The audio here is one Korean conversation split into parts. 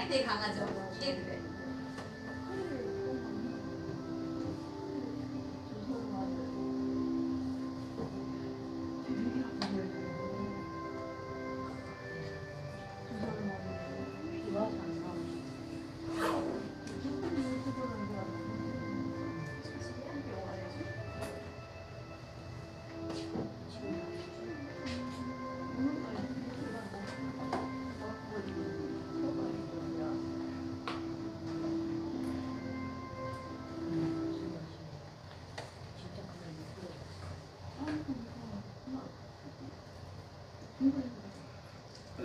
기계는 되게 강하죠. 기계는 그래.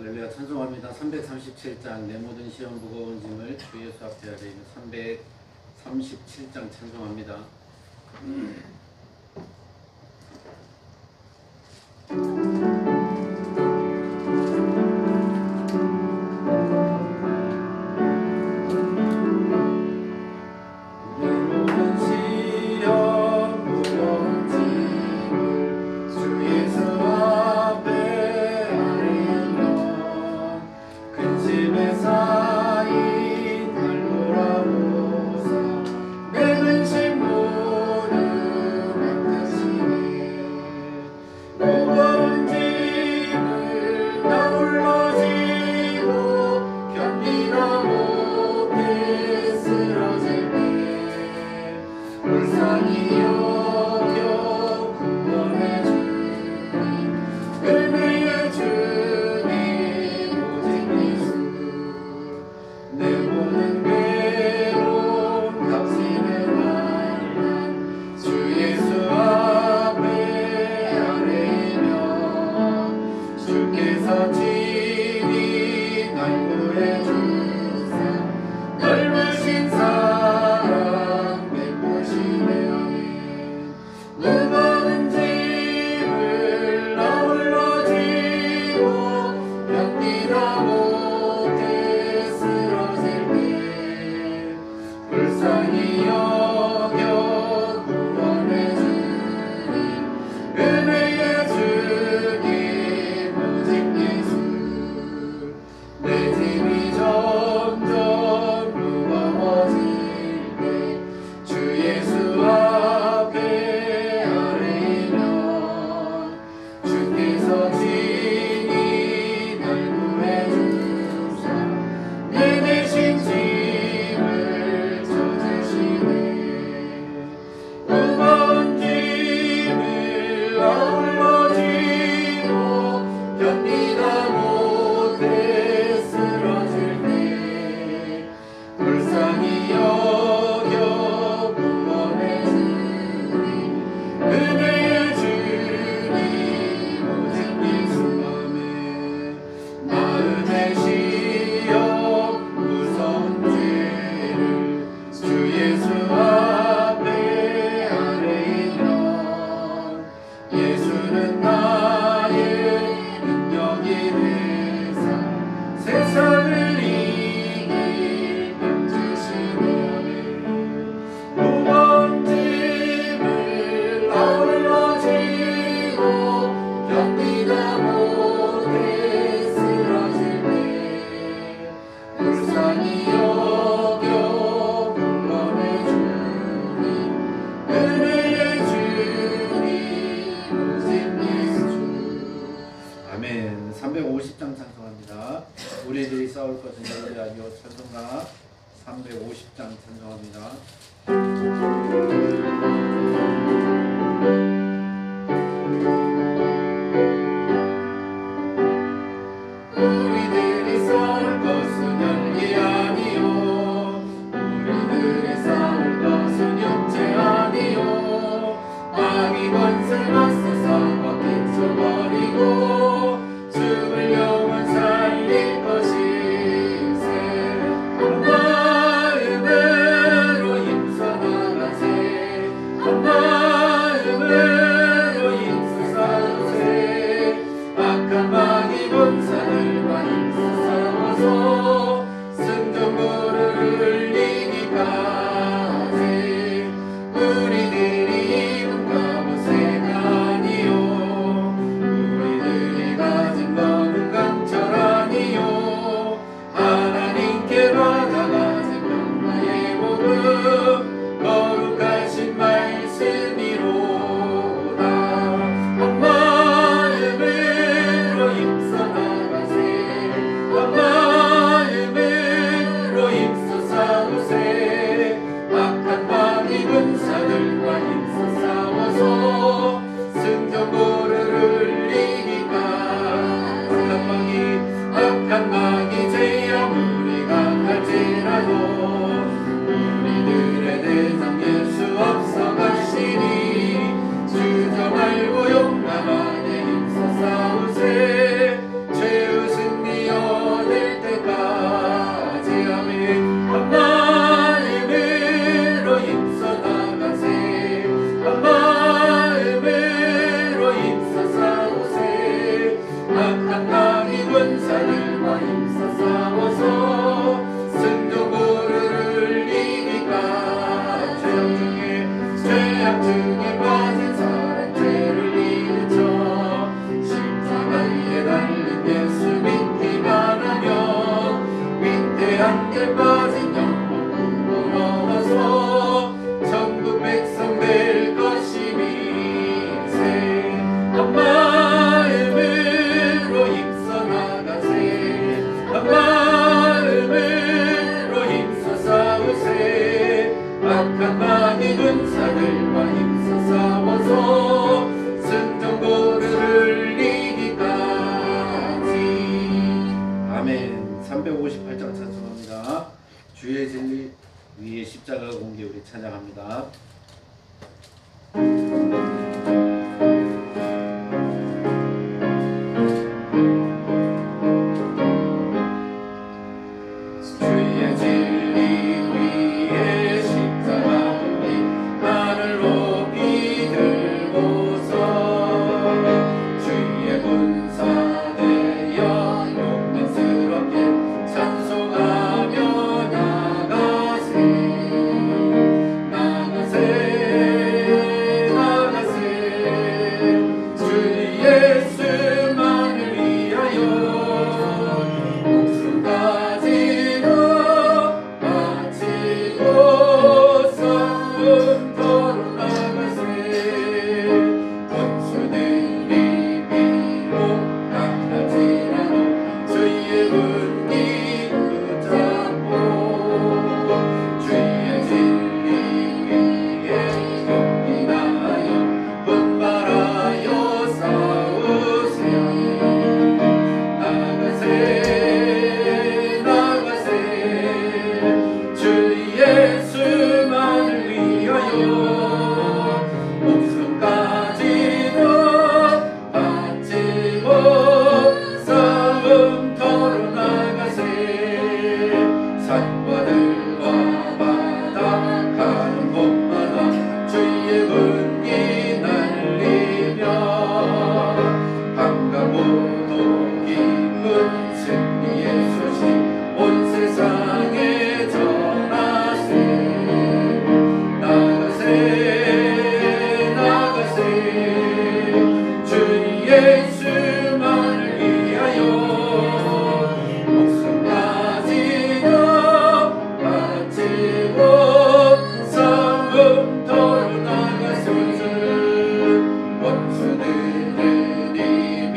할렐루야. 찬송합니다. 337장 내 모든 시험 무거운 짐을 주 예수 앞에 하려 있는 337장 찬송합니다. 아멘. 350장 찬송합니다. 우리들이 싸울 것은 너희들이 아니요. 찬송가 350장 찬송합니다. 함께 빠진 영혼 꿈꾸어서 천국 백성 될 것이 미세 한 마음으로 힘써 나가세 한 마음으로 힘써 싸우세 악한 많은 군사들과 힘써 싸워서 승전고를 이기까지. 아멘. 358장 찬송합니다. 주의 진리 위에 십자가 공개 우리 찬양합니다. 주의 진리 위에 십자가 공개 하늘 높이 들고서 주의 군사 되어 용맹스럽게 찬송하며 나가세 나가세 나가세 주 예수만을 위하여 목숨까지도 바치고 싸움터로 나가세 원수들이 비록 강할지라도 주의 군기 붙잡고 주의 진리 위에 용기 다하여 분발하여 싸우세 나가세 나가세 주 예수만을 위하여 목숨까지도 바치고 싸움터로 나가세 산과 들과 바다 가는 곳마다 주의 군기 날리며 반갑고도 기쁜 승리의 소식 온 세상에 전하세 나가세 나가세 주 예수만을 위하여 목숨까지도 바치고 싸움터로 나가세 원수들을 이미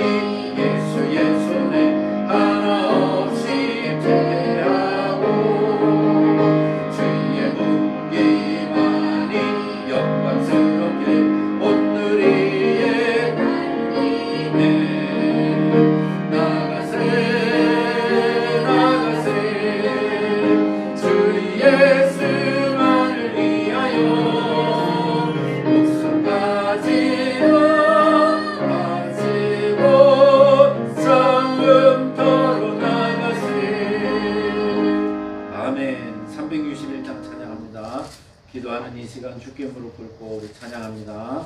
예수의 손에 하나 없이 제하고 주의 군기만이 영광스럽게 온누리에 날리네 나가세 나가세 주 예수만을 위하여 목숨까지도 바치고 싸움터로 나가세. 아멘. 361장 찬양합니다. 기도하는 이 시간 주께 무릎 꿇고 우리 찬양합니다.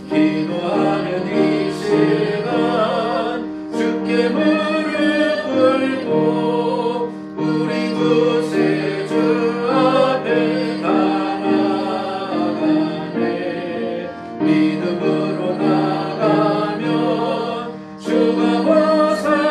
기도하는 이 시간 주께 무릎 꿇고 우리 구세주 앞에 나아가네 믿음으로 나가면 주가 보살펴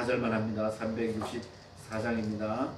4절만 합니다. 364장입니다.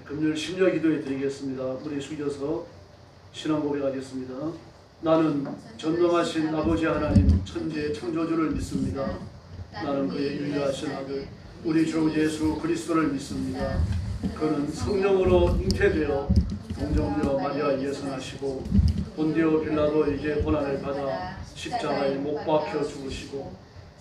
금요일 심야 기도에 드리겠습니다. 우리 숙여서 신앙 고백하겠습니다. 나는 전능하신 아버지 하나님 천지의 창조주를 믿습니다. 나는 그의 유일하신 아들 우리 주 예수 그리스도를 믿습니다. 그는 성령으로 잉태되어 동정녀 마리아에 예선하시고 본디오 빌라도에게 고난을 받아 십자가에 못 박혀 죽으시고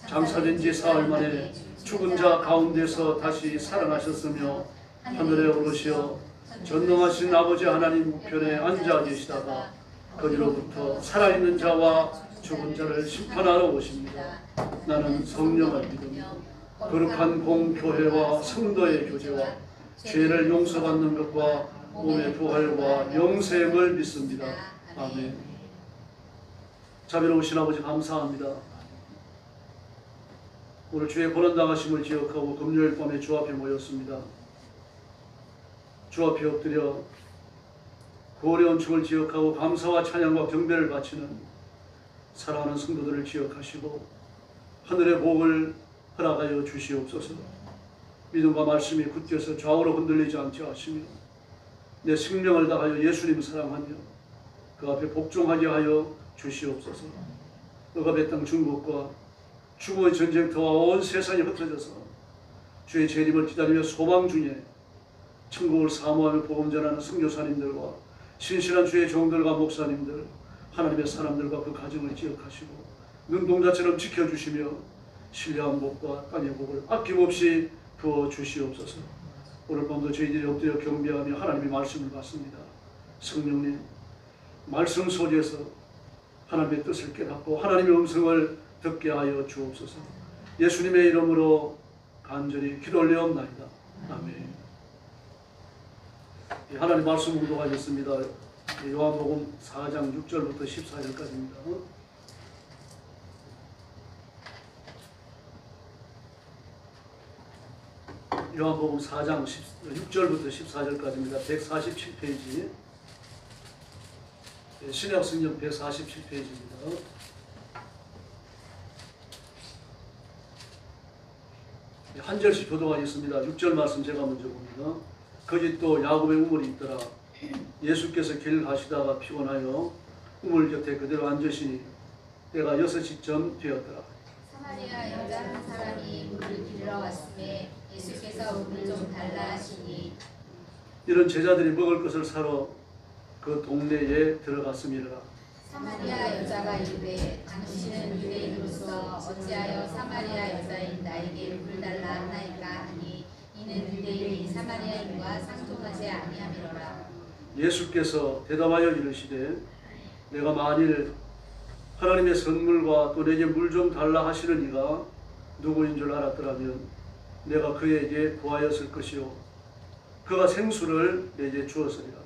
장사된 지 사흘 만에 죽은 자 가운데서 다시 살아나셨으며 하늘에 오르시어 전능하신 아버지 하나님 우편에 앉아 계시다가 거기로부터 살아있는 자와 죽은 자를 심판하러 오십니다. 나는 성령을 믿으며 거룩한 공교회와 성도의 교제와 죄를 용서받는 것과 몸의 부활과 영생을 믿습니다. 아멘. 자비로우신 아버지 감사합니다. 오늘 주의 고난당하심을 기억하고 금요일 밤에 주 앞에 모였습니다. 주 앞에 엎드려 그 어려운 죽을 기억하고 감사와 찬양과 경배를 바치는 사랑하는 성도들을 기억하시고 하늘의 복을 허락하여 주시옵소서. 믿음과 말씀이 굳게서 좌우로 흔들리지 않게 하시며 내 생명을 다하여 예수님 사랑하며 그 앞에 복종하게 하여 주시옵소서. 억압의 땅 중국과 죽음의 전쟁터와 온 세상이 흩어져서 주의 재림을 기다리며 소망 중에 천국을 사모하며 복음 전하는 선교사님들과 신실한 주의 종들과 목사님들, 하나님의 사람들과 그 가정을 기억하시고 눈동자처럼 지켜주시며 신뢰한 복과 땅의 복을 아낌없이 부어 주시옵소서. 오늘 밤도 저희들이 엎드려 경배하며 하나님의 말씀을 받습니다. 성령님, 말씀 속에서 하나님의 뜻을 깨닫고 하나님의 음성을 듣게 하여 주옵소서. 예수님의 이름으로 간절히 기도 올리옵나이다. 아멘. 하나님 말씀 공독하겠습니다. 요한복음 4장 6절부터 14절까지입니다. 요한복음 4장 6절부터 14절까지입니다. 147페이지 신약성경 147페이지입니다. 한 절씩 교독하겠습니다. 6절 말씀 제가 먼저 봅니다. 거기 또 야곱의 우물이 있더라. 예수께서 길 가시다가 피곤하여 우물 곁에 그대로 앉으시니 때가 6시쯤 되었더라. 사마리아 여자 한 사람이 물을 빌러 왔음에 예수께서 물을 좀 달라 하시니 이런 제자들이 먹을 것을 사러 그 동네에 들어갔음이라. 사마리아 여자가 이르되 당신은 유대인으로서 어찌하여 사마리아 여자인 나에게 물을 달라 하나이까 하니 이는 유대인이 사마리아인과 상종하지 아니함이로라. 예수께서 대답하여 이르시되 내가 만일 하나님의 선물과 또 내게 물 좀 달라 하시는 이가 누구인 줄 알았더라면 내가 그에게 구하였을 것이요 그가 생수를 내게 주었으리라.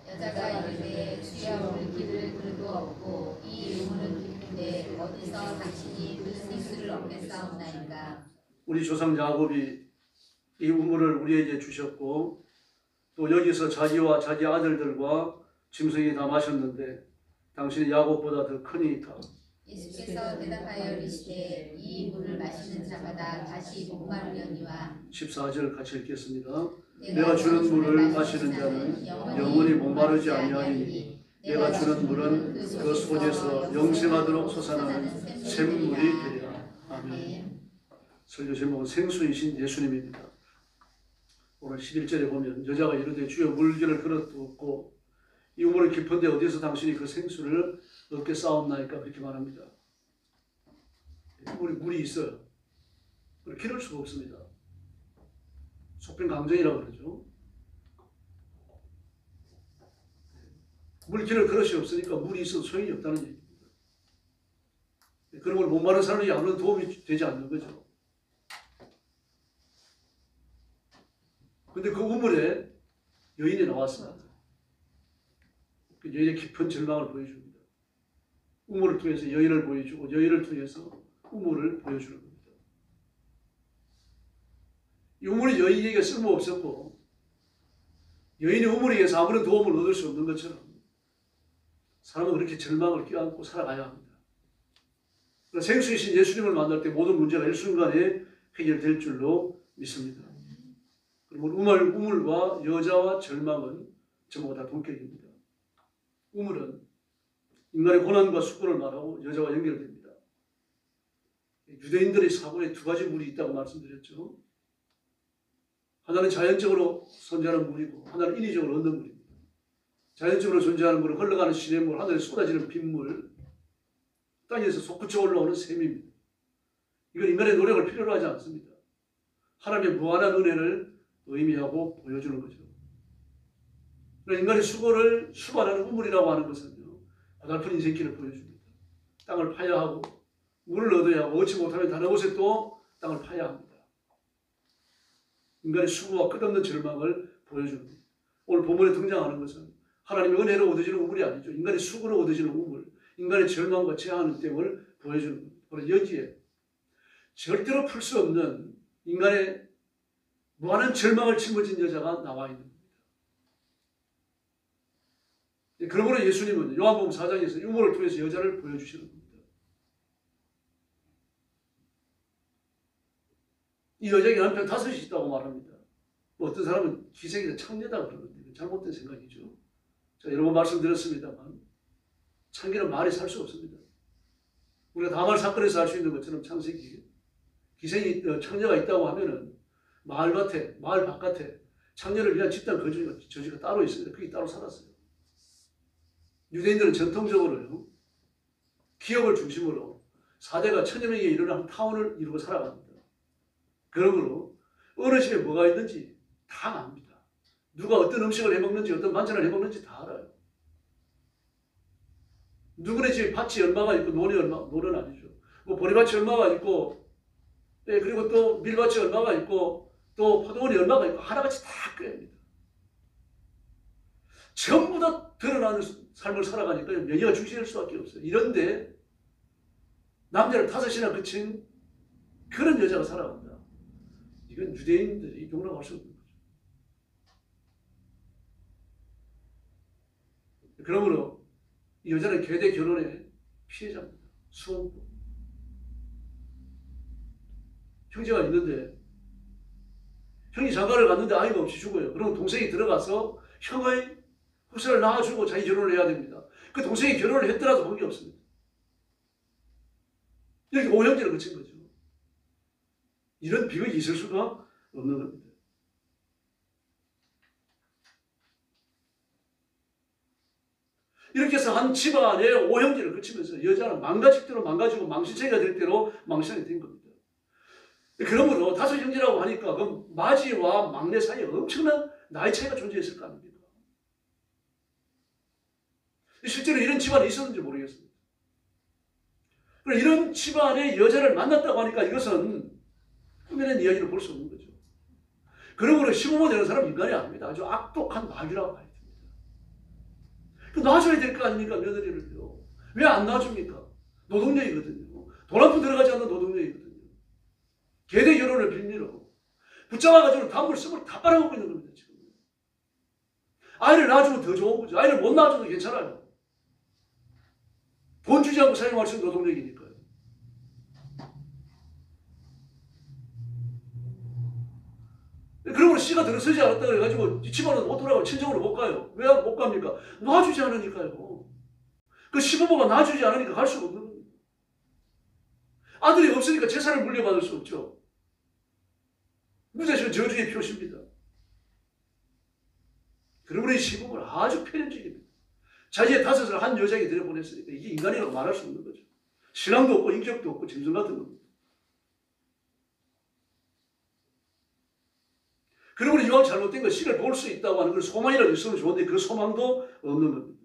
여자가 이르되 주여 물기를 그릇도 없고 이 우물은 깊은데 어디서 당신이 그 생수를 얻겠사옵나이까. 우리 조상 야곱이 이 우물을 우리에게 주셨고 또 여기서 자기와 자기 아들들과 짐승이 다 마셨는데 당신이 야곱보다 더 크니이다. 예수께서 대답하여 이르시되 이 물을 마시는 자마다 다시 목마르려니와 14절 같이 읽겠습니다. 내가 주는 물을 마시는 자는 영원히 목마르지 아니하리니 내가 주는 물은 그 속에서 영생하도록 솟아나는 샘물이 되리라. 아멘. 설교 제목은 생수이신 예수님입니다. 오늘 11절에 보면 여자가 이르되 주여 물기를 그릇도 없고 이 우물은 깊은데 어디서 당신이 그 생수를 얻겠사옵나이까 그렇게 말합니다. 물이 있어요. 그걸 기를 수가 없습니다. 속된 강정이라고 그러죠. 물 기를 그릇이 없으니까 물이 있어도 소용이 없다는 얘기입니다. 그런 걸 못 마른 사람이 아무런 도움이 되지 않는 거죠. 근데 그 우물에 여인이 나왔습니다. 그 여인의 깊은 절망을 보여줍니다. 우물을 통해서 여인을 보여주고 여인을 통해서 우물을 보여주는 겁니다. 이 우물이 여인에게 쓸모없었고 여인이 우물에게서 아무런 도움을 얻을 수 없는 것처럼 사람은 그렇게 절망을 껴안고 살아가야 합니다. 생수이신 예수님을 만날 때 모든 문제가 일순간에 해결될 줄로 믿습니다. 그러면 우물과 여자와 절망은 전부 다 동격입니다. 우물은 인간의 고난과 수고를 말하고 여자와 연결됩니다. 유대인들의 사고에 두 가지 물이 있다고 말씀드렸죠. 하나는 자연적으로 존재하는 물이고 하나는 인위적으로 얻는 물입니다. 자연적으로 존재하는 물은 흘러가는 시냇물, 하늘에 쏟아지는 빗물, 땅에서 솟구쳐 올라오는 샘입니다. 이건 인간의 노력을 필요로 하지 않습니다. 하나님의 무한한 은혜를 의미하고 보여주는 거죠. 인간의 수고를 수반하는 우물이라고 하는 것은요, 고달픈 인생길을 보여줍니다. 땅을 파야 하고 물을 얻어야 하고 얻지 못하면 다른 곳에 또 땅을 파야 합니다. 인간의 수고와 끝없는 절망을 보여줍니다. 오늘 본문에 등장하는 것은 하나님의 은혜로 얻어지는 우물이 아니죠. 인간의 수고로 얻어지는 우물, 인간의 절망과 제한의 댐을 보여주는 겁니다. 바로 여기에 절대로 풀 수 없는 인간의 무한한 절망을 짊어진 여자가 나와 있는 겁니다. 그러므로 예수님은 요한복음 4장에서 우물을 통해서 여자를 보여주시는 겁니다. 이 여자에게 남편 5이 있다고 말합니다. 어떤 사람은 기생이다, 창녀다 그러는데 잘못된 생각이죠. 제가 여러 번 말씀드렸습니다만 창기는 말이 살 수 없습니다. 우리가 다말 사건에서 알 수 있는 것처럼 창세기 기생이 창녀가 있다고 하면은 마을 바깥에 창녀를 위한 집단 거주지가 따로 있습니다. 그게 따로 살았어요. 유대인들은 전통적으로요, 기업을 중심으로 4대가 1000여 명에 이르는 타운을 이루고 살아갑니다. 그러므로 어느 집에 뭐가 있는지 다 압니다. 누가 어떤 음식을 해먹는지 어떤 반찬을 해먹는지 다 알아요. 누구네 집에 밭이 얼마가 있고 논은 아니죠. 뭐 보리밭이 얼마가 있고, 그리고 또 밀밭이 얼마가 있고, 또 포도원이 얼마가 있고 하나같이 다 꿰입니다. 전부 다 드러나는 삶을 살아가니까 명예가 중시될 수밖에 없어요. 이런데 남자를 5이나 그친 그런 여자가 살아간다. 이건 유대인들이 용납할 수 없는 거죠. 그러므로 이 여자는 괴대 결혼의 피해자입니다. 수험부. 형제가 있는데 형이 장가를 갔는데 아이가 없이 죽어요. 그럼 동생이 들어가서 형의 후손을 낳아주고 자기 결혼을 해야 됩니다. 그 동생이 결혼을 했더라도 관계없습니다. 이렇게 오형제를 거친 거죠. 이런 비극이 있을 수가 없는 겁니다. 이렇게 해서 한 집안에 오형제를 거치면서 여자는 망가질 대로 망가지고 망신창이가 될 대로 망신이 된 겁니다. 그러므로 다섯 형제라고 하니까 그 마지와 막내 사이에 엄청난 나이 차이가 존재했을 거 아닙니까? 실제로 이런 집안이 있었는지 모르겠습니다. 그럼 이런 집안의 여자를 만났다고 하니까 이것은 꾸며낸 이야기로 볼 수 없는 거죠. 그러므로 시부모 되는 사람은 인간이 아닙니다. 아주 악독한 마귀라고 봐야 됩니다. 놔줘야 될 거 아닙니까? 며느리를요. 왜 안 놔줍니까? 노동력이거든요. 돈 한 푼 들어가지 않는 노동력이거든요. 계대 결혼을 빌미로 붙잡아가지고 단물 다 빨아먹고 있는 겁니다. 지금. 아이를 낳아주면 더 좋은 거죠. 아이를 못 낳아줘도 괜찮아요. 돈 주지 않고 사용할 수 있는 노동력이니까요. 그러므로 씨가 들어서지 않았다고 해가지고 집안은 못 돌아가고 친정으로 못 가요. 왜 못 갑니까? 놔주지 않으니까요. 그 시부모가 놔주지 않으니까 갈 수가 없는 겁니다. 아들이 없으니까 재산을 물려받을 수 없죠. 무자식은 저주의 표시입니다. 그러므로 이 시부모는 아주 편협적입니다. 자기의 다섯을 한 여자에게 들여보냈으니까 이게 인간이라고 말할 수 없는 거죠. 신앙도 없고 인격도 없고 짐승 같은 겁니다. 그러므로 이왕 잘못된 거 씨를 볼 수 있다고 하는 그 소망이라도 있으면 좋은데 그 소망도 없는 겁니다.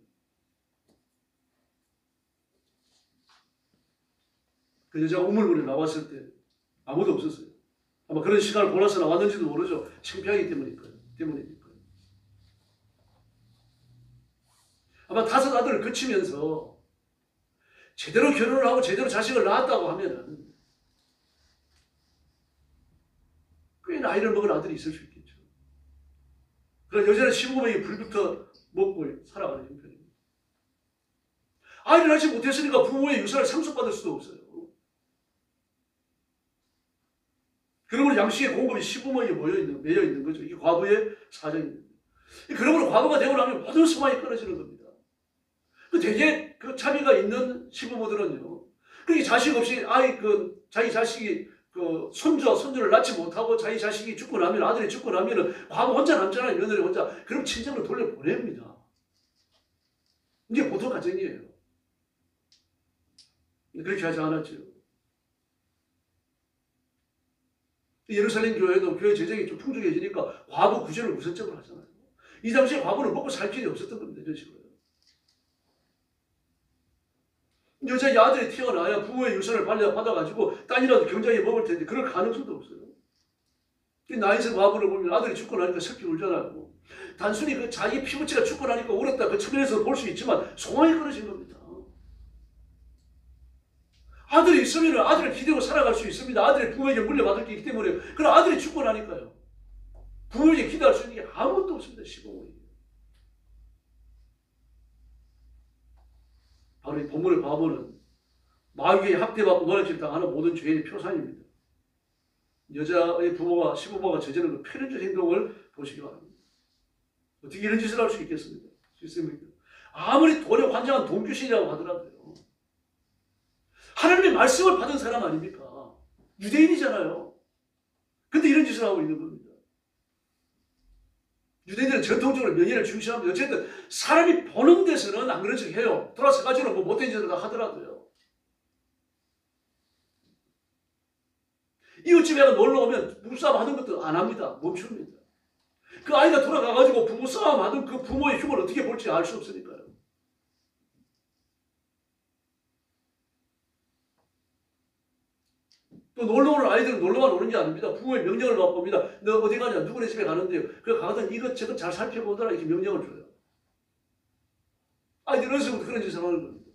그 여자가 우물물에 나왔을 때 아무도 없었어요. 아마 그런 시간을 골라서 나왔는지도 모르죠. 창피하기 때문이니까요. 아마 다섯 아들을 거치면서 제대로 결혼을 하고 제대로 자식을 낳았다고 하면은 꽤 나이를 먹은 아들이 있을 수 있겠죠. 그러나 여자는 시부모에게 불부터 먹고 살아가는 형편입니다. 아이를 낳지 못했으니까 부모의 유산을 상속받을 수도 없어요. 그러므로 양식의 공급이 시부모에게 매여 있는 거죠. 이게 과부의 사정입니다. 그러므로 과부가 되고 나면 모든 소망이 끊어지는 겁니다. 되게 그 자비가 있는 시부모들은요. 그렇게 자식 없이 자기 자식이 손주를 낳지 못하고 자기 자식이 죽고 나면 아들이 죽고 나면은 과부 혼자 남잖아요. 며느리 혼자. 그럼 친정으로 돌려보냅니다. 이게 보통 가정이에요. 그렇게 하지 않았죠. 예루살렘 교회도 교회 재정이 좀 풍족해지니까 과부 구제를 우선적으로 하잖아요. 이 당시에 과부는 먹고 살 길이 없었던 겁니다. 이런 식으로. 여자의 아들이 태어나야 부모의 유산을 받아가지고 딸이라도 경장에 먹을 텐데 그럴 가능성도 없어요. 나이스 과부를 보면 아들이 죽고 나니까 슬피 울잖아요. 단순히 그 자기 피부치가 죽고 나니까 울었다 그 측면에서 볼 수 있지만 소망이 끊어진 겁니다. 아들이 있으면 아들을 기대고 살아갈 수 있습니다. 아들이 부모에게 물려받을 게 있기 때문에. 그럼 아들이 죽고 나니까요. 부모에게 기대할 수 있는 게 아무것도 없습니다. 시부모에게. 바로 이 본문의 과부는 마귀에 학대받고 노략질 당하는 모든 죄인의 표상입니다. 여자의 부모가 시부모가 저지르는 그 편협적 행동을 보시기 바랍니다. 어떻게 이런 짓을 할 수 있겠습니까? 아무리 돈에 환장한 돈귀신이라고 하더라도요. 하나님의 말씀을 받은 사람 아닙니까? 유대인이잖아요. 근데 이런 짓을 하고 있는 겁니다. 유대인들은 전통적으로 명예를 중시합니다. 어쨌든 사람이 보는 데서는 안 그런 척 해요. 돌아서가지고 뭐 못된 짓을 하더라도요. 이웃집에 놀러 오면 부부싸움 하는 것도 안 합니다. 멈춥니다. 그 아이가 돌아가가지고 부부싸움 하던 그 부모의 흉을 어떻게 볼지 알 수 없으니까요. 또 놀러 오는 아이들은 놀러만 오는 게 아닙니다. 부모의 명령을 받고 옵니다. 너 어디 가냐? 누구네 집에 가는데요. 그 가거든 이것저것 잘 살펴보더라. 이렇게 명령을 줘요. 아이들은 어려서부터 그런 짓을 하는 겁니다.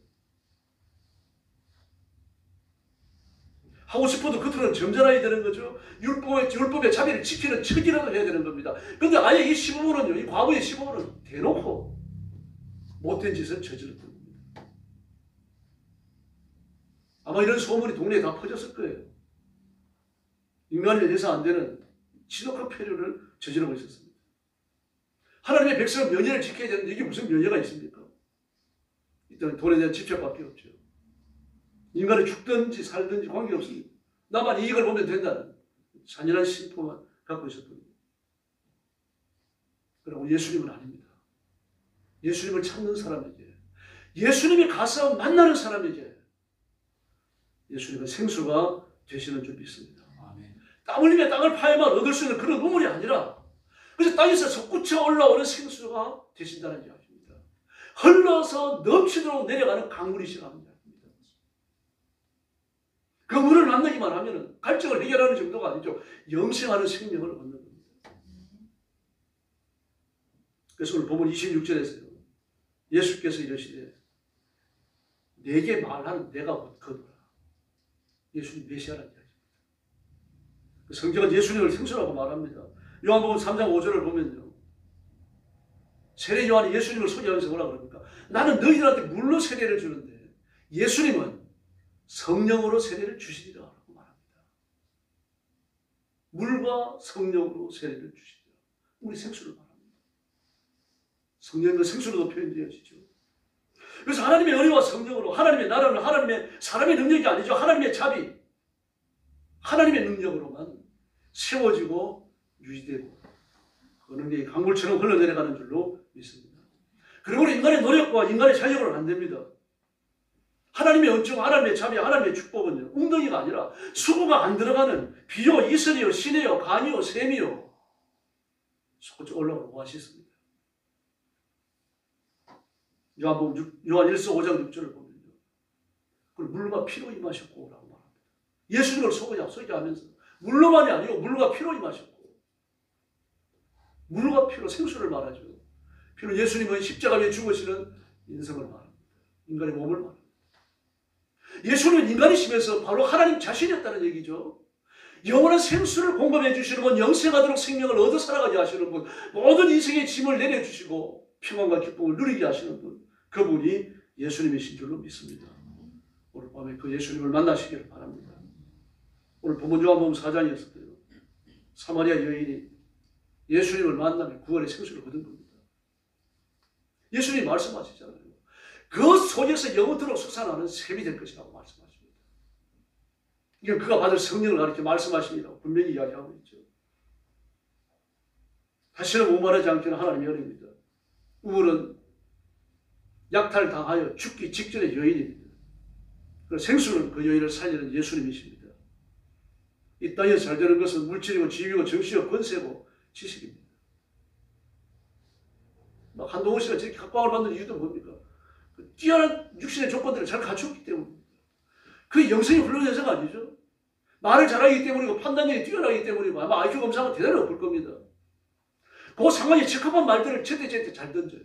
하고 싶어도 겉으로는 점잖아야 되는 거죠. 율법의 자비를 지키는 척이라도 해야 되는 겁니다. 그런데 아예 이 시부모는요. 이 과부의 시부모는 대놓고 못된 짓을 저질렀던 겁니다. 아마 이런 소문이 동네에 다 퍼졌을 거예요. 인간이 해서 안 되는 지독한 폐륜을 저지르고 있었습니다. 하나님의 백성은 명예를 지켜야 되는데 이게 무슨 명예가 있습니까? 일단 돈에 대한 집착밖에 없죠. 인간이 죽든지 살든지 관계없습니다. 나만 이익을 보면 된다는 잔인한 신포만 갖고 있었던 겁니다. 그리고 예수님은 아닙니다. 예수님을 찾는 사람에게, 예수님이 가서 만나는 사람에게 예수님은 생수가 되시는 줄 믿습니다. 땀 흘리며 땅을 파야만 얻을 수 있는 그런 우물이 아니라 그래서 땅에서 솟구쳐 올라오는 생수가 되신다는 이야기입니다. 흘러서 넘치도록 내려가는 강물이시라는 이야기입니다. 그 물을 만나기만 하면 갈증을 해결하는 정도가 아니죠. 영생하는 생명을 얻는 겁니다. 그래서 오늘 본문 26절에서요. 예수께서 이러시되 내게 말하는 내가 곧 거두라. 예수님 메시아라는 이야기입니다. 성경은 예수님을 생수라고 말합니다. 요한복음 3장 5절을 보면요. 세례 요한이 예수님을 소개하면서 뭐라 그럽니까? 나는 너희들한테 물로 세례를 주는데 예수님은 성령으로 세례를 주시리라 라고 말합니다. 물과 성령으로 세례를 주시리라. 우리 생수를 말합니다. 성령과 생수로도 표현되어지죠. 그래서 하나님의 은혜와 성령으로 하나님의 나라는 하나님의 사람의 능력이 아니죠. 하나님의 자비, 하나님의 능력으로만 세워지고 유지되고 그 능력이 강물처럼 흘러내려가는 줄로 믿습니다. 그리고 인간의 노력과 인간의 자력으로는 안 됩니다. 하나님의 은총, 하나님의 자비, 하나님의 축복은요. 웅덩이가 아니라 수고가 안 들어가는 비요, 이슬이요, 시내요, 간이요, 샘이요. 솟구쳐 올라오는 오아시스입니다. 요한 1서 5장 6절을 보면요. 그걸 물과 피로 임하셨고 라고 말합니다. 예수님을 소개하면서 물로만이 아니고 물과 피로 임하셨고 물과 피로 생수를 말하죠. 피로 예수님은 십자가 위에 죽으시는 인성을 말합니다. 인간의 몸을 말합니다. 예수님은 인간이시면서 바로 하나님 자신이었다는 얘기죠. 영원한 생수를 공급해 주시는 분, 영생하도록 생명을 얻어 살아가게 하시는 분, 모든 인생의 짐을 내려주시고 평안과 기쁨을 누리게 하시는 분, 그분이 예수님이신 줄로 믿습니다. 오늘 밤에 그 예수님을 만나시기를 바랍니다. 오늘 본문 요한복음 4장이었어요. 사마리아 여인이 예수님을 만나며 구원의 생수를 얻은 겁니다. 예수님이 말씀하시잖아요. 그 속에서 영원토록 솟아나는 샘이 될 것이라고 말씀하십니다. 이게 그가 받을 성령을 가리켜 말씀하십니다. 분명히 이야기하고 있죠. 다시는 오만하지 않기는 하나님의 은혜입니다. 우물은 약탈당하여 죽기 직전의 여인입니다. 그 생수는 그 여인을 살리는 예수님이십니다. 이 땅에서 잘 되는 것은 물질이고 지위고 정치고 권세고 지식입니다. 막 한동훈 씨가 저렇게 각광을 받는 이유도 뭡니까? 그 뛰어난 육신의 조건들을 잘 갖추었기 때문입니다. 그 영성이 훌륭한 여자가 아니죠. 말을 잘하기 때문이고 판단력이 뛰어나기 때문이고 아마 IQ 검사가 대단히 높을 겁니다. 그 상황에 적합한 말들을 제때 잘 던져요.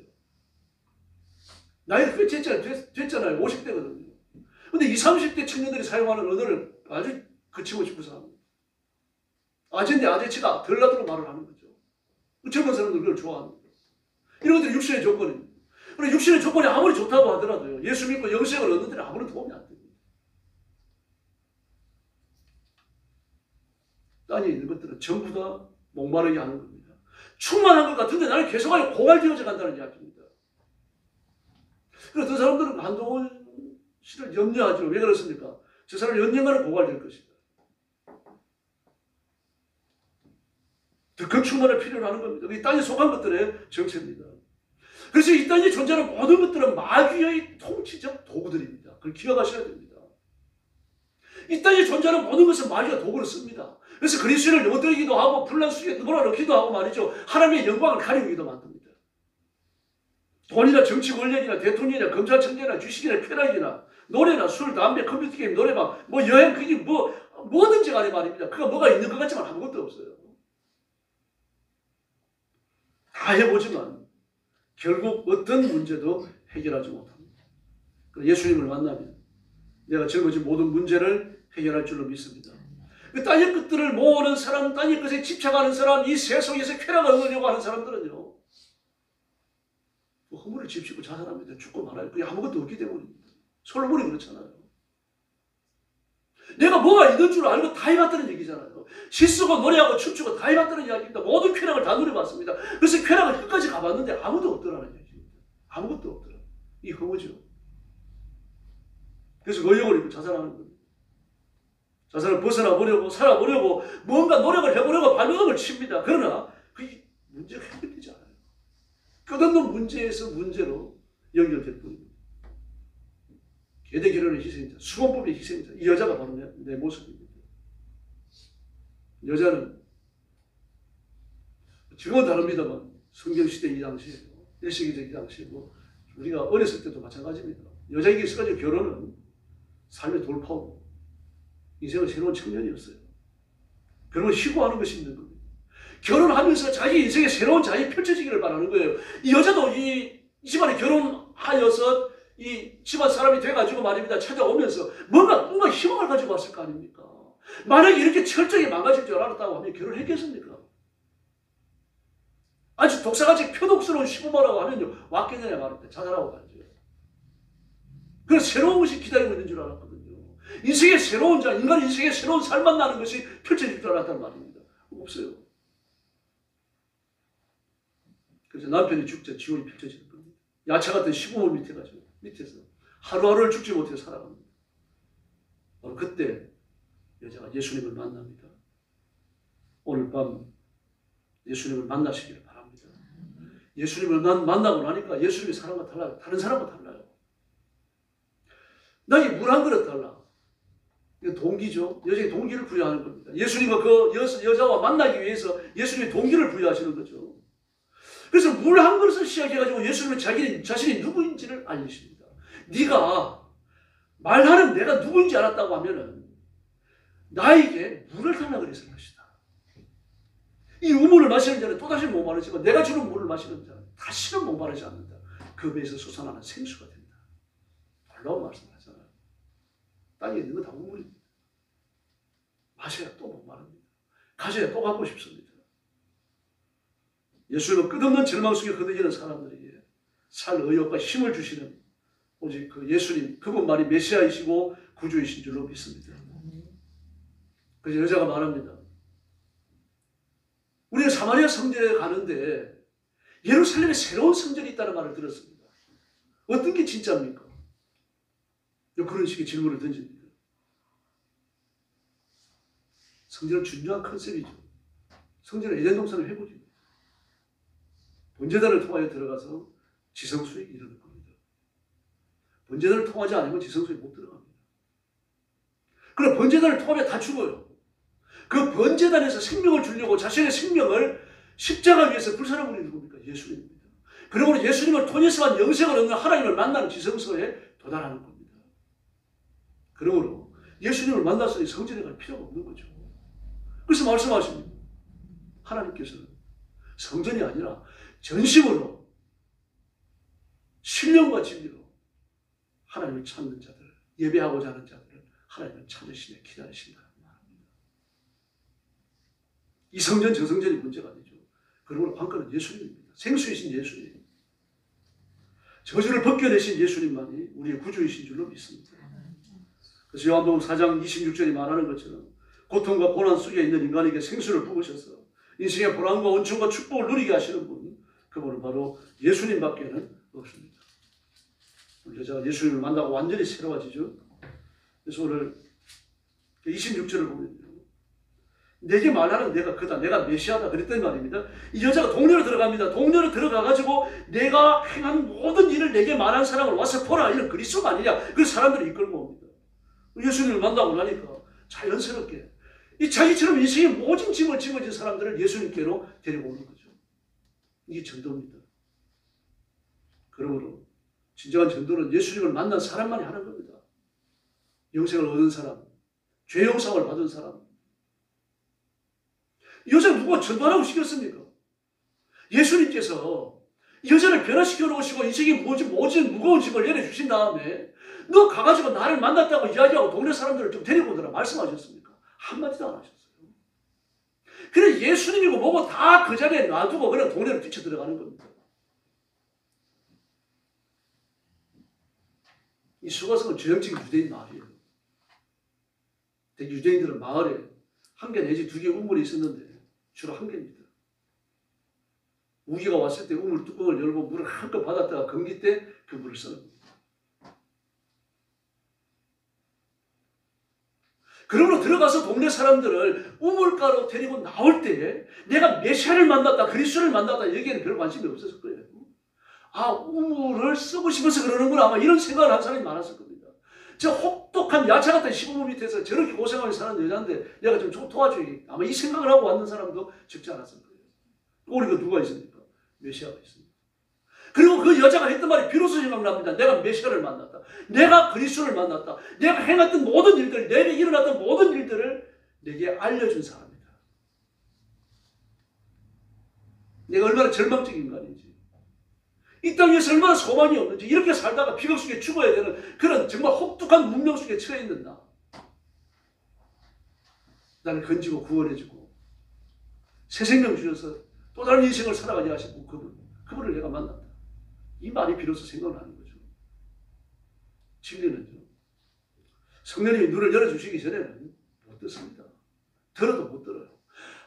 나이가 꽤 됐잖아요. 50대거든요. 근데 20, 30대 청년들이 사용하는 언어를 아주 거침없이 구사합니다. 아젠데 아재치다 덜 나도록 말을 하는 거죠. 젊은 사람들 그걸 좋아합니다. 이런 것들이 육신의 조건입니다. 그런데 육신의 조건이 아무리 좋다고 하더라도요. 예수 믿고 영생을 얻는 데는 아무런 도움이 안 됩니다. 땅에 있는 것들은 전부 다 목마르게 하는 겁니다. 충만한 것 같은데 나는 계속하여 고갈되어져 간다는 이야기입니다. 그래서 그 사람들은 한동훈 씨를 염려하죠. 왜 그렇습니까? 저 사람 언젠가는 고갈될 것이다. 더 큰 충만을 필요로 하는 겁니다. 이 땅에 속한 것들의 정체입니다. 그래서 이 땅에 존재하는 모든 것들은 마귀의 통치적 도구들입니다. 그걸 기억하셔야 됩니다. 이 땅에 존재하는 모든 것은 마귀가 도구로 씁니다. 그래서 그리스도를 넘어뜨리기도 하고 불난 수에 몰아넣기도 하고 말이죠. 하나님의 영광을 가리우기도 만듭니다. 돈이나 정치 권력이나 대통령이나 검찰청장이나 주식이나 쾌락이나 노래나 술, 담배, 컴퓨터 게임, 노래방, 뭐 여행, 그게 뭐든지 간에 말입니다. 그가 뭐가 있는 것 같지만 아무것도 없어요. 다 해보지만 결국 어떤 문제도 해결하지 못합니다. 예수님을 만나면 내가 짊어진 모든 문제를 해결할 줄로 믿습니다. 그 땅의 것들을 모으는 사람, 땅의 것에 집착하는 사람, 이 세속에서 쾌락을 얻으려고 하는 사람들은요. 허물을 집시고 자살합니다. 죽고 말아요. 그게 아무것도 없기 때문입니다. 솔로몬이 그렇잖아요. 내가 뭐가 있는 줄 알고 다 해봤다는 얘기잖아요. 시쓰고 노래하고 춤추고 다 해봤다는 이야기입니다. 모든 쾌락을 다 누려봤습니다. 그래서 쾌락을 끝까지 가봤는데 아무도 없더라는 얘기입니다. 아무것도 없더라. 이 허무죠. 그래서 의욕을 입고 자살하는 겁니다. 자살을 벗어나보려고 살아보려고 뭔가 노력을 해보려고 발버둥을 칩니다. 그러나 그게 문제가 해결되지 않아요. 끝없는 문제에서 문제로 연결될 뿐입니다. 계대 결혼의 희생자, 수건법의 희생자, 이 여자가 바로 내 모습입니다. 여자는 지금은 다릅니다만 성경시대 이 당시에 1세기적 이 당시에 뭐 우리가 어렸을 때도 마찬가지입니다. 여자에게 있어가지고 결혼은 삶의 돌파고 인생의 새로운 청년이었어요. 결혼을 희고하는 것이 있는 겁니다. 결혼하면서 자기 인생의 새로운 자리 펼쳐지기를 바라는 거예요. 이 여자도 이 집안에 결혼하여서 이 집안 사람이 돼가지고 말입니다. 찾아오면서 뭔가 희망을 가지고 왔을 거 아닙니까? 만약에 이렇게 철저히 망가질 줄 알았다고 하면 결혼했겠습니까? 아주 독사같이 표독스러운 시부모라고 하면요. 왔겠느냐 말입니다. 자살하고 가죠. 그래서 새로운 것이 기다리고 있는 줄 알았거든요. 인생의 새로운 자, 인간 인생의 새로운 삶 만나는 것이 펼쳐질 줄 알았단 말입니다. 없어요. 그래서 남편이 죽자 지옥이 펼쳐지는 겁니다. 야채 같은 시부모 밑에서 하루하루를 죽지 못해 살아갑니다. 바로 그때 여자가 예수님을 만납니다. 오늘 밤 예수님을 만나시기를 바랍니다. 예수님을 만나고 나니까 예수님의 사랑과 달라요. 다른 사람과 달라요. 나에게 물 한 그릇 달라. 이거 동기죠. 여자에게 동기를 부여하는 겁니다. 예수님과 그 여자와 만나기 위해서 예수님의 동기를 부여하시는 거죠. 그래서 물 한 그릇을 시작해가지고 예수님은 자신이 누구인지를 알리십니다. 네가 말하는 내가 누구인지 알았다고 하면은 나에게 물을 달라 그랬을 것이다. 이 우물을 마시는 자는 또다시 목마르지만 내가 주는 물을 마시는 자는 다시는 목마르지 않는다. 그 배에서 솟아나는 생수가 된다. 놀라운 말씀을 하잖아요. 땅에 있는 건 다 우물입니다. 마셔야 또 목마릅니다. 가져야 또 갖고 싶습니다. 예수님은 끝없는 절망 속에 거느리는 사람들에게 살 의욕과 힘을 주시는 오직 그 예수님, 그분만이 메시아이시고 구주이신 줄로 믿습니다. 그래서 여자가 말합니다. 우리는 사마리아 성전에 가는데 예루살렘에 새로운 성전이 있다는 말을 들었습니다. 어떤 게 진짜입니까? 그런 식의 질문을 던집니다. 성전은 중요한 컨셉이죠. 성전은 에덴 동산을 회복입니다. 번제단을 통하여 들어가서 지성소에 이르는 겁니다. 번제단을 통하지 않으면 지성소에 못 들어갑니다. 그럼 번제단을 통하면 다 죽어요. 그 번제단에서 생명을 주려고 자신의 생명을 십자가 위에서 불사르는 분이 누굽니까? 예수님입니다. 그러므로 예수님을 통해서만 영생을 얻는 하나님을 만나는 지성소에 도달하는 겁니다. 그러므로 예수님을 만나서 성전에 갈 필요가 없는 거죠. 그래서 말씀하십니다. 하나님께서는 성전이 아니라 전심으로 신령과 진리로 하나님을 찾는 자들, 예배하고자 하는 자들을 하나님을 찾으시며 기다리신다. 이 성전 저 성전이 문제가 아니죠. 그러므로 관건은 예수님입니다. 생수이신 예수님. 저주를 벗겨내신 예수님만이 우리의 구주이신 줄로 믿습니다. 그래서 요한복음 4장 26절이 말하는 것처럼 고통과 고난 속에 있는 인간에게 생수를 부으셔서 인생의 보람과 은총과 축복을 누리게 하시는 분, 그분은 바로 예수님밖에는 없습니다. 우리 여자가 예수님을 만나고 완전히 새로워지죠. 그래서 오늘 26절을 보면요. 내게 말하는 내가 그다, 내가 메시아다 그랬단 말입니다. 이 여자가 동료로 들어갑니다. 동료로 들어가가지고 내가 행한 모든 일을 내게 말한 사람을 와서 보라, 이런 그리스도가 아니냐. 그 사람들이 이끌고 옵니다. 예수님을 만나고 나니까 자연스럽게 이 자기처럼 인생의 모진 짐을 짊어진 사람들을 예수님께로 데리고 오는 거죠. 이게 전도입니다. 그러므로 진정한 전도는 예수님을 만난 사람만이 하는 겁니다. 영생을 얻은 사람, 죄 용서를 받은 사람. 여자가 누가 전도하라고 시켰습니까? 예수님께서 여자를 변화시켜 놓으시고 인생의 모진 무거운 짐을 내려주신 다음에 너 가가지고 나를 만났다고 이야기하고 동네 사람들을 좀 데리고 오더라 말씀하셨습니까? 한마디도 안 하셨어요. 그래 예수님이고 뭐고 다 그 자리에 놔두고 그냥 동네로 뛰쳐 들어가는 겁니다. 이 수가성은 전형적인 유대인 마을이에요. 유대인들은 마을에 한 개 내지 두 개 우물이 있었는데 주로 한 개입니다. 우기가 왔을 때 우물 뚜껑을 열고 물을 한껏 받았다가 건기 때 그 물을 쓰는 겁니다. 그러므로 들어가서 동네 사람들을 우물가로 데리고 나올 때 내가 메시아를 만났다, 그리스도를 만났다 여기에는 별 관심이 없었을 거예요. 아, 우물을 쓰고 싶어서 그러는구나 아마 이런 생각을 한 사람이 많았을 겁니다. 저 혹독한 한 야채 같은 시부모 밑에서 저렇게 고생하면서 사는 여자인데 내가 좀 도와줘야겠다. 아마 이 생각을 하고 왔는 사람도 적지 않았을 거예요. 우리가 누가 있습니까? 메시아가 있습니다. 그리고 그 여자가 했던 말이 비로소 생각납니다. 내가 메시아를 만났다. 내가 그리스도를 만났다. 내가 행했던 모든 일들, 내게 일어났던 모든 일들을 내게 알려준 사람이다. 내가 얼마나 절망적인 인간인지, 이 땅에서 얼마나 소망이 없는지, 이렇게 살다가 비극 속에 죽어야 되는 그런 정말 혹독한 문명 속에 처해 있는 나. 나를 건지고 구원해주고 새 생명 주셔서 또 다른 인생을 살아가게 하시고 그분을 내가 만났다. 이 말이 비로소 생각나는 거죠. 진리는요, 성령님이 눈을 열어주시기 전에는 못 듣습니다. 들어도 못 들어요.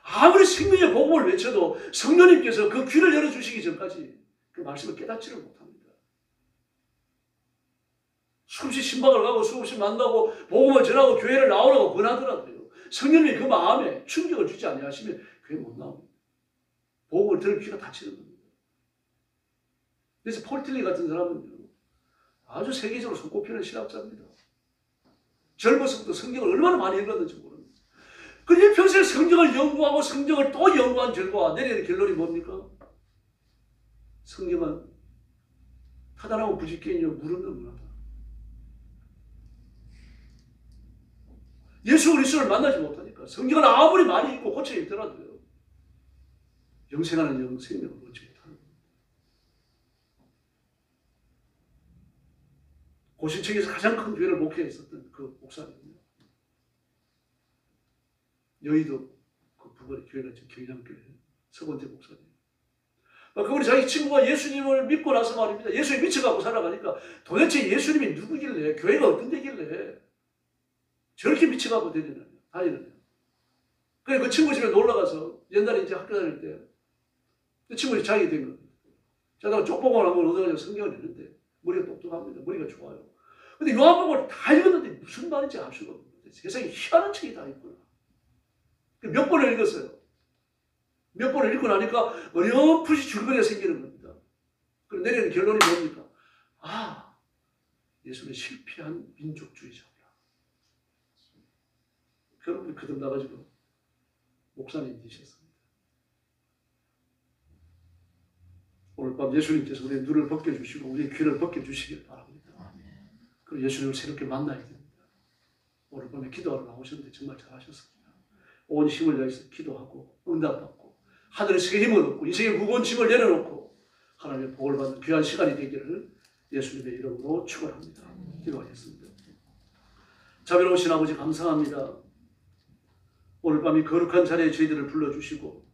아무리 생명의 복음을 외쳐도 성령님께서 그 귀를 열어주시기 전까지 그 말씀을 깨닫지를 못합니다. 수없이 신방을 가고 수없이 만나고 복음을 전하고 교회를 나오라고 권하더라도요, 성령님이 그 마음에 충격을 주지 아니하시면 교회 못 나옵니다. 복음을 들을 귀가 닫히는 겁니다. 그래서 폴 틸리 같은 사람은요, 아주 세계적으로 손꼽히는 신학자입니다. 젊어서부터 성경을 얼마나 많이 읽었는지 모릅니다. 그 일평생 성경을 연구하고 성경을 또 연구한 결과 내리는 결론이 뭡니까? 성경은 타단하고 부짓개인이요 물 없는 문화다. 예수 그리스도를 만나지 못하니까 성경을 아무리 많이 읽고 고쳐 읽더라도요, 영생하는 생명을 얻지 못하는 겁니다. 고신청에서 가장 큰 교회를 목회했었던 그 목사님이요, 여의도 그 부근의 교회가 경량교회 서건태 목사님. 그분이 자기 친구가 예수님을 믿고 나서 말입니다, 예수에 미쳐가고 살아가니까 도대체 예수님이 누구길래, 교회가 어떤 데길래 저렇게 미쳐가고 다니느냐. 그래 그 친구 집에 놀러가서 옛날에 이제 학교 다닐 때 그 친구가 자기 된 겁니다. 자다가 쪽보고를 한번 얻어가지고 성경을 읽는데 머리가 똑똑합니다. 머리가 좋아요. 근데 요한복음을 다 읽었는데 무슨 말인지 알 수가 없는데 세상에 희한한 책이 다 있구나. 몇 번을 읽었어요. 몇 번을 읽고 나니까 어렴풋이 줄거리가 생기는 겁니다. 그리고 내리는 결론이 뭡니까? 아, 예수는 실패한 민족주의자구나. 그러면 거듭나가지고 목사님 되셨습니다. 오늘 밤 예수님께서 우리의 눈을 벗겨주시고 우리의 귀를 벗겨주시길 바랍니다. 그리고 예수님을 새롭게 만나야 됩니다. 오늘 밤에 기도하러 나오셨는데 정말 잘하셨습니다. 온 힘을 다해서 기도하고 응답받고 하늘에서 힘을 얻고 인생의 무거운 짐을 내려놓고 하나님의 복을 받는 귀한 시간이 되기를 예수님의 이름으로 축원합니다. 기도하겠습니다. 자비로우신 아버지 감사합니다. 오늘 밤 이 거룩한 자리에 저희들을 불러주시고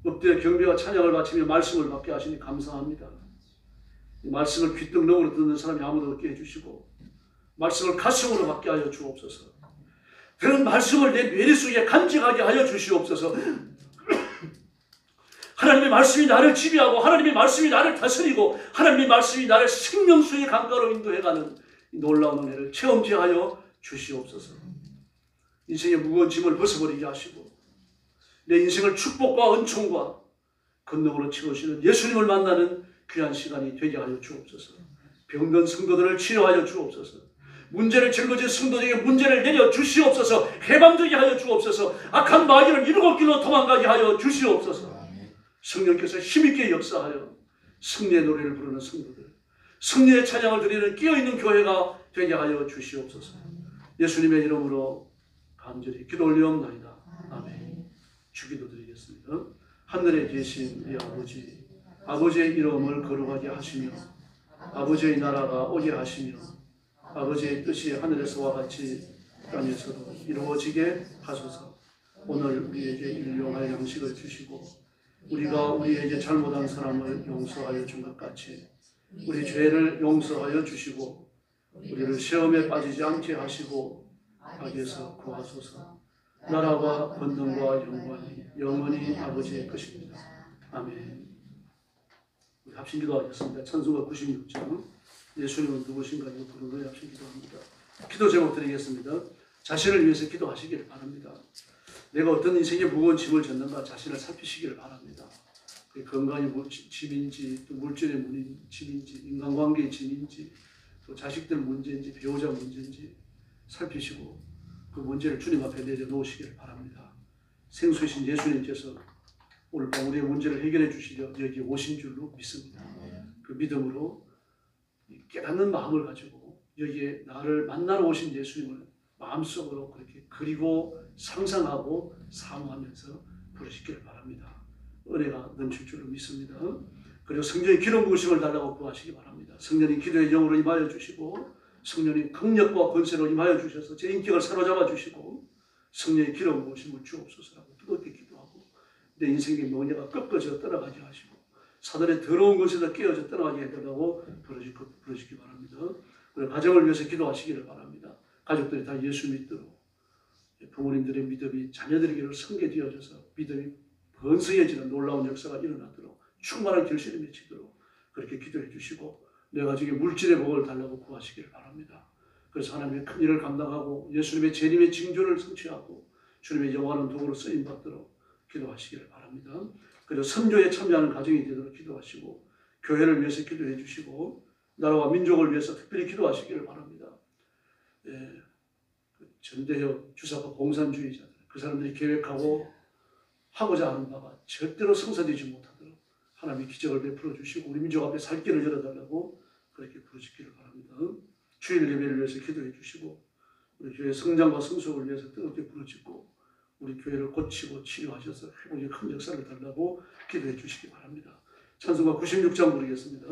엎드려 경배와 찬양을 바치며 말씀을 받게 하시니 감사합니다. 이 말씀을 귓등록으로 듣는 사람이 아무도 없게 해주시고 말씀을 가슴으로 받게 하여 주옵소서. 그런 말씀을 내 뇌리 속에 간직하게 하여 주시옵소서. 하나님의 말씀이 나를 지배하고 하나님의 말씀이 나를 다스리고 하나님의 말씀이 나를 생명수의 강가로 인도해가는 놀라운 은혜를 체험케 하여 주시옵소서. 인생의 무거운 짐을 벗어버리게 하시고 내 인생을 축복과 은총과 건능으로 채우시는 예수님을 만나는 귀한 시간이 되게 하여 주옵소서. 병든 성도들을 치료하여 주옵소서. 문제를 짊어진 성도들에게 문제를 내려 주시옵소서. 해방되게 하여 주옵소서. 악한 마귀를 7길로 도망가게 하여 주시옵소서. 성령께서 힘있게 역사하여 승리의 노래를 부르는 성도들, 승리의 찬양을 드리는 끼어있는 교회가 되게 하여 주시옵소서. 예수님의 이름으로 간절히 기도 올리옵나이다. 아멘. 주기도 드리겠습니다. 하늘에 계신 우리 아버지, 아버지의 이름을 거룩하게 하시며 아버지의 나라가 오게 하시며 아버지의 뜻이 하늘에서와 같이 땅에서도 이루어지게 하소서. 오늘 우리에게 일용할 양식을 주시고 우리가 우리에게 잘못한 사람을 용서하여 준 것 같이 우리 죄를 용서하여 주시고 우리를 시험에 빠지지 않게 하시고 악에서 구하소서. 나라와 권능과 영광이 영원히 아버지의 것입니다. 아멘. 우리 합심 기도하겠습니다. 찬송가 96장 예수님은 누구신가 이거 부르는 합심 기도합니다. 기도 제목 드리겠습니다. 자신을 위해서 기도하시기를 바랍니다. 내가 어떤 인생의 무거운 짐을 졌는가 자신을 살피시기를 바랍니다. 건강이 짐인지 또 물질의 짐인지 인간관계의 짐인지 또 자식들 문제인지 배우자 문제인지 살피시고 그 문제를 주님 앞에 내려놓으시기를 바랍니다. 생수이신 예수님께서 오늘 밤 우리의 문제를 해결해 주시려 여기 오신 줄로 믿습니다. 그 믿음으로 깨닫는 마음을 가지고 여기에 나를 만나러 오신 예수님을 마음속으로 그렇게 그리고 상상하고 사모하면서 부르시기를 바랍니다. 은혜가 넘칠 줄로 믿습니다. 그리고 성령의 기름 부으심을 달라고 구하시기 바랍니다. 성령이 기도의 영으로 임하여 주시고 성령이 강력과 권세로 임하여 주셔서 제 인격을 사로잡아 주시고 성령의 기름 부으심을 주옵소서라고 뜨겁게 기도하고 내 인생의 명예가 꺾어져 떠나가게 하시고 사단의 더러운 것에서 깨어져 떠나가게 해달라고 부르시기 바랍니다. 그리고 가정을 위해서 기도하시기를 바랍니다. 가족들이 다 예수 믿도록 부모님들의 믿음이 자녀들에게로 성계되어져서 믿음이 번성해지는 놀라운 역사가 일어나도록 충만한 결실이 맺히도록 그렇게 기도해 주시고 내 가족의 물질의 복을 달라고 구하시기를 바랍니다. 그래서 하나님의 큰 일을 감당하고 예수님의 재림의 징조를 성취하고 주님의 영원한 도구로 쓰임받도록 기도하시기를 바랍니다. 그리고 선교에 참여하는 가정이 되도록 기도하시고 교회를 위해서 기도해 주시고 나라와 민족을 위해서 특별히 기도하시기를 바랍니다. 전대협 주사파 공산주의자들 그 사람들이 계획하고 하고자 하는 바가 절대로 성사되지 못하도록 하나님의 기적을 베풀어 주시고 우리 민족 앞에 살 길을 열어달라고 그렇게 부르시기를 바랍니다. 주일 예배를 위해서 기도해 주시고 우리 교회 성장과 성숙을 위해서 뜨겁게 부르짖고 우리 교회를 고치고 치료하셔서 회복의 큰 역사를 달라고 기도해 주시기 바랍니다. 찬송가 96장 부르겠습니다.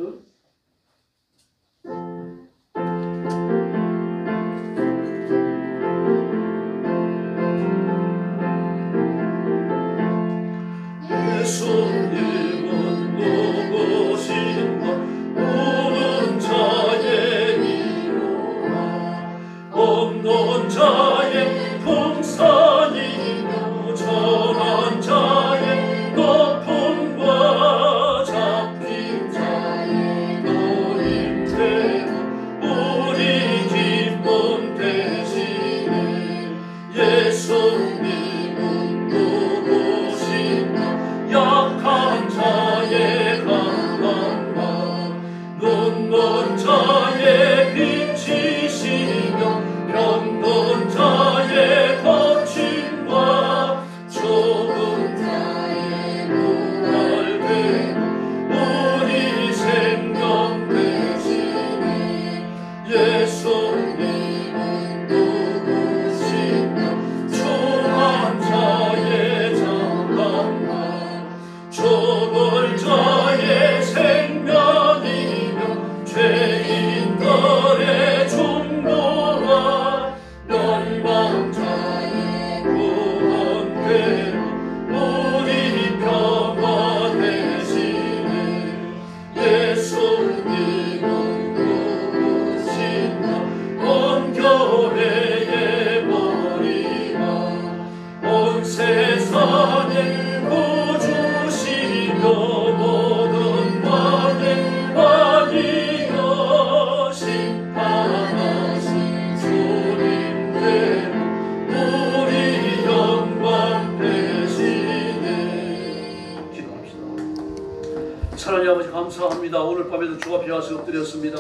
예수님은 누구신가 오는 자의 이로라 없는 자의 풍산이며 전한 자의 높음과 잡힌 자의 노림대로 우리 기쁨 되시네 예수님은 누구신가 약한 자의 강함과 눈먼 자의 빛이시며 병든 자의 거침과 좁은 자의 부활대로 우리 생명 되시니 예수님은 누구신가 초한 자의 장함과 좁은 자의 생명이며 죄인들의 중보와 멸망자의 구원대로 우리 평화 되시네 예수님은 누구신가 온 교회의 머리가 온 세상의 구주시며 모든 왕의 왕이여 심판하신 주님대로 우리 영광 되시네. 기도합시다. 하나님 아버지 감사합니다. 오늘 밤에도 주가 비와서 엎드렸습니다.